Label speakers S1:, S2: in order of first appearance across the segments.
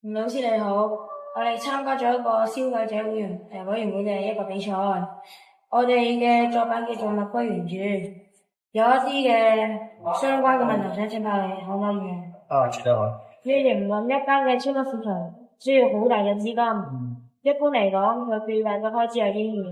S1: 老師你好，我哋參加咗一個消費者委員會嘅一個比賽，我哋嘅作品叫做物歸原主，有一啲嘅相關嘅問題想請教你，可唔可以？
S2: 知道啊。
S1: 要營運一間嘅超級市場，需要好大嘅資金。一般嚟講，佢最大嘅開支係幾多？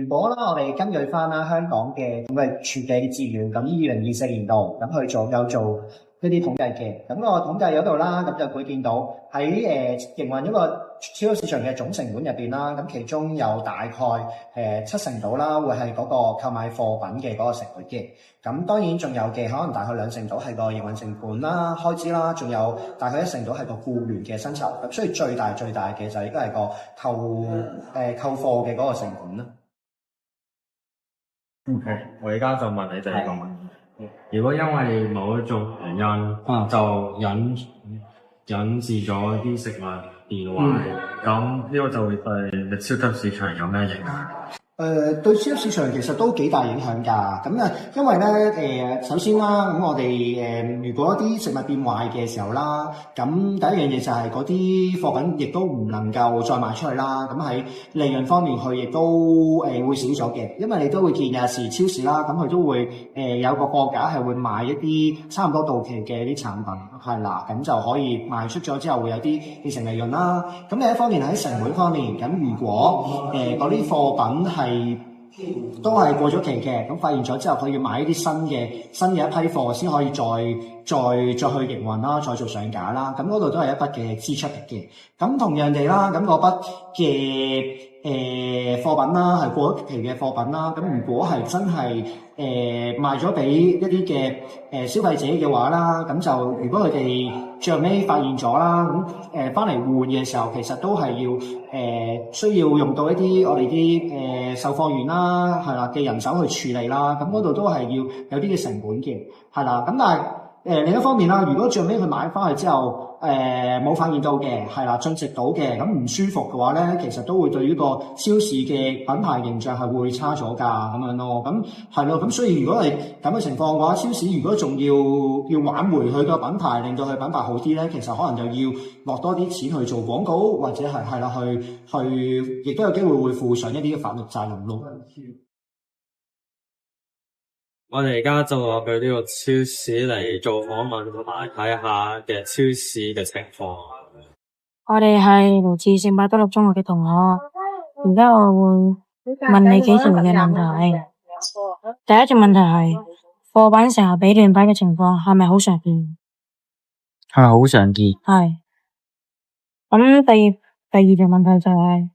S2: 如果啦，我哋根據翻啦香港嘅咁嘅儲備資源，咁2024年度咁去有做一啲統計嘅，咁個統計嗰度啦，咁就會見到喺營運一個超級市場嘅總成本入邊啦，咁其中有大概70%到啦，會係嗰個購買貨品嘅嗰個成本嘅。咁當然仲有嘅，可能大概2成到係個營運成本啦、開支啦，仲有大概1成到係個僱員嘅薪酬。咁所以最大嘅就應該係個購貨嘅嗰個成本啦。
S3: OK，我而家就問你第一個問題。如果因為某一種原因，就引致咗啲食物變壞，咁呢個就會對超級市場有咩影響？
S2: 對超級市場其實都幾大影響㗎，咁啊，因為咧首先啦，咁我哋如果啲食物變壞嘅時候啦，咁第一樣嘢就係嗰啲貨品亦都唔能夠再賣出去啦，咁喺利潤方面佢亦都會少咗嘅，因為你都會見有時超市啦，咁佢都會有個貨架係會賣一啲差唔多到期嘅啲產品，係啦，咁就可以賣出咗之後會有啲變成利潤啦。咁另一方面喺成本方面，咁如果嗰啲貨品都係過咗期嘅，咁發現咗之後，佢要買一啲新嘅一批貨，先可以再去營運啦，再做上架啦。咁嗰度都係一筆嘅支出嚟嘅。咁同樣地啦，咁嗰筆嘅貨品啦，係過咗期嘅貨品啦。咁如果係真係賣咗俾一啲嘅消費者嘅話啦，咁就如果佢哋最後尾發現咗啦，咁翻嚟換嘅時候，其實都係要需要用到一啲我哋啲售貨員啦，係啦嘅人手去處理啦，咁嗰度都係要有啲嘅成本嘅，係啦。咁但係另一方面啦，如果最後尾佢買翻去之後冇發現到嘅，係啦進食到嘅，咁唔舒服嘅話咧，其實都會對呢個超市嘅品牌形象係會差咗㗎咁樣咯。咁係咯，咁所以如果係咁嘅情況嘅話，超市如果仲要挽回佢個品牌，令到佢品牌好啲咧，其實可能就要落多啲錢去做廣告，或者係啦，去亦都有機會會負上一啲嘅法律責任咯。
S3: 我哋而家就落去呢個超市嚟做訪問，同埋睇下嘅超市嘅情況。
S1: 我哋係來自聖伯多祿中學嘅同學，而家我會問你幾條嘅問題。第一條問題係貨品成日俾亂擺嘅情況係咪好常見？
S4: 係好常見。
S1: 係。咁第二條問題就係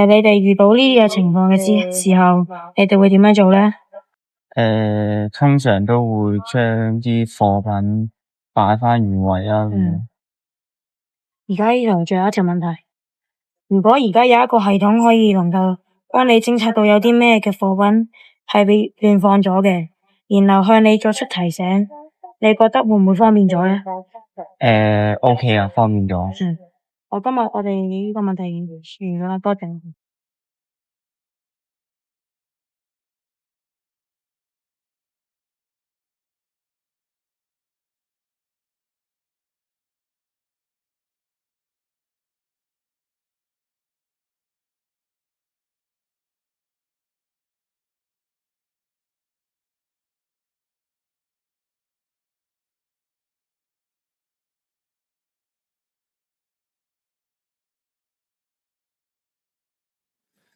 S1: 你哋遇到呢啲嘅情況嘅時候，你哋會點樣做咧？
S4: 通常都會將啲貨品擺返原位啊。
S1: 而家呢條最後一條問題，如果而家有一個系統可以能夠幫你偵測到有啲咩嘅貨品係被亂放咗嘅，然後向你作出提醒，你覺得會唔會方便咗咧
S4: ？OK 啊，方便咗。
S1: 今日我哋呢個問題完咗啦，多謝。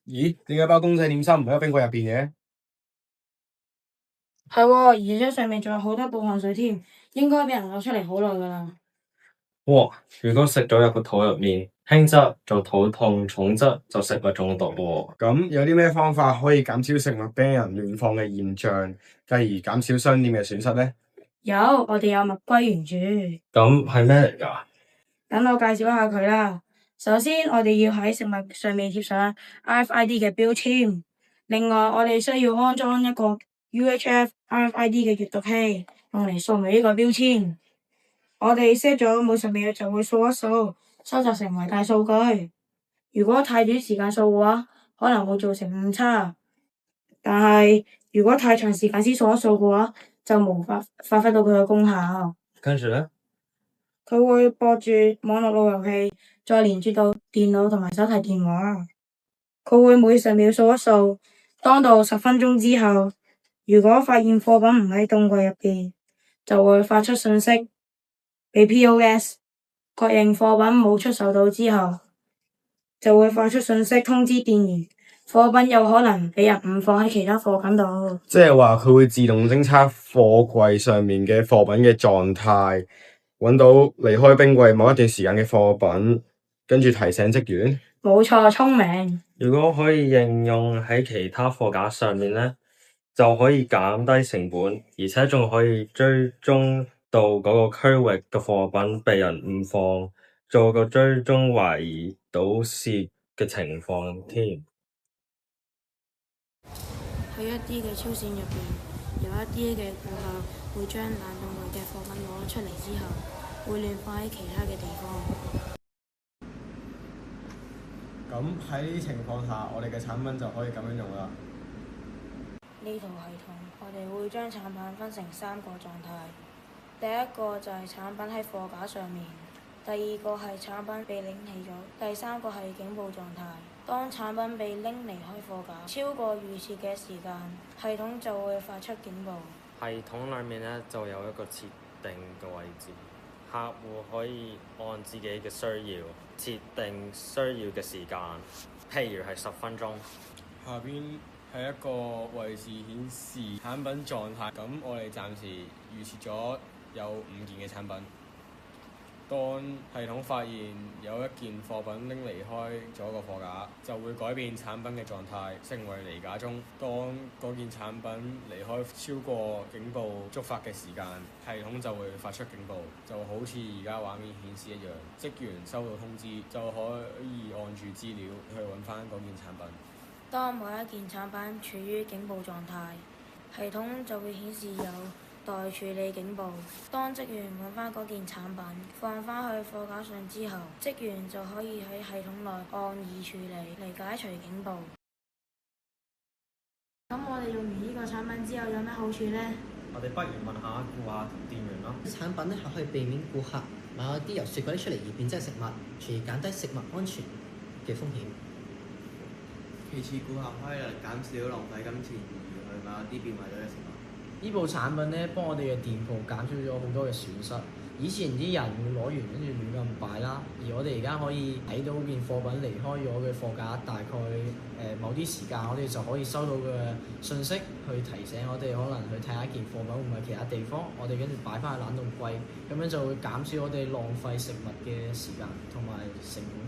S5: 咦？點解包公仔點心唔喺個冰櫃入邊嘅？
S1: 係喎，而且上面仲有好多寶汗水添，應該俾人攞出嚟好耐噶啦。
S3: 哇！如果食咗入個肚入面，輕則就肚痛，重則就食物中毒喎。
S5: 咁有啲咩方法可以減少食物俾人亂放嘅現象，繼而減少商店嘅損失呢？
S1: 我哋有物歸原主。
S3: 咁係咩嚟㗎？
S1: 等我介紹一下佢啦。首先，我哋要喺食物上面貼上 RFID 嘅標籤。另外，我哋需要安裝一個 UHF RFID 嘅閱讀器，用嚟掃描呢個標籤。我哋 set 咗每10秒就會掃一掃，收集成為大數據。如果太短時間掃嘅話，可能會造成誤差。但係如果太長時間先掃一掃嘅話，就無法發揮到佢嘅功效。
S3: 跟住咧？
S1: 佢會駁住網絡路由器，再連接到電腦同埋手提電話。佢會每10秒數一數，當到10分鐘之後，如果發現貨品唔喺凍櫃入邊，就會發出訊息俾 POS，確認貨品冇出售到之後，就會發出訊息通知店員，貨品有可能俾人誤放喺其他貨品度。
S5: 即係話佢會自動偵測貨櫃上面嘅貨品嘅狀態，揾到離開冰櫃某一段時間嘅貨品，跟住提醒職員。
S1: 冇錯，聰明。
S3: 如果可以應用喺其他貨架上面呢，就可以減低成本，而且仲可以追蹤到嗰個區域嘅貨品被人誤放，做個追蹤懷疑盜竊嘅情況添。
S1: 喺一啲嘅超市入邊，有一啲嘅顧客會將冷凍櫃嘅貨品攞出嚟之後，會亂放喺其他嘅地方。
S5: 咁喺呢啲情況下，我哋嘅產品就可以咁樣用啦。
S1: 呢套系統，我哋會將產品分成3個狀態。第一個就係產品喺貨架上面，第二個係產品被拎起咗，第三個係警報狀態。當產品被拎離開貨架超過預設嘅時間，系統就會發出警報。
S3: 系統裡面呢就有一個設定嘅位置，客戶可以按自己嘅需要設定需要嘅時間，譬如係10分鐘。
S5: 下邊係一個位置顯示產品狀態，咁我哋暫時預設咗有5件嘅產品。當系統發現有一件貨品拎離開咗個貨架，就會改變產品嘅狀態，成為離架中。當嗰件產品離開超過警報觸發嘅時間，系統就會發出警報，就好似而家畫面顯示一樣。職員收到通知，就可以按住資料去揾翻嗰件產品。
S1: 當某一件產品處於警報狀態，系統就會顯示有待處理警報。當職員揾返嗰件產品放返去貨架上之後，職員就可以喺系統內按已處理嚟解除警報。咁我哋用完呢個產品之後有咩好處呢？
S3: 我哋不如問下顧客同店員咯。
S6: 產品咧係可以避免顧客買一啲由雪櫃拎出嚟而變質嘅食物，從而減低食物安全嘅風險。
S7: 其次，顧客可以減少浪費金錢而去買一啲變壞咗嘅食物。
S8: 呢部產品咧，幫我哋嘅店鋪減少咗好多嘅損失。以前啲人會攞完跟住亂咁擺啦，而我哋而家可以睇到件貨品離開咗嘅貨架，大概某啲時間，我哋就可以收到嘅信息去提醒我哋，可能去睇下件貨品會唔會其他地方，我哋跟住擺翻去冷凍櫃，咁樣就會減少我哋浪費食物嘅時間同埋成本。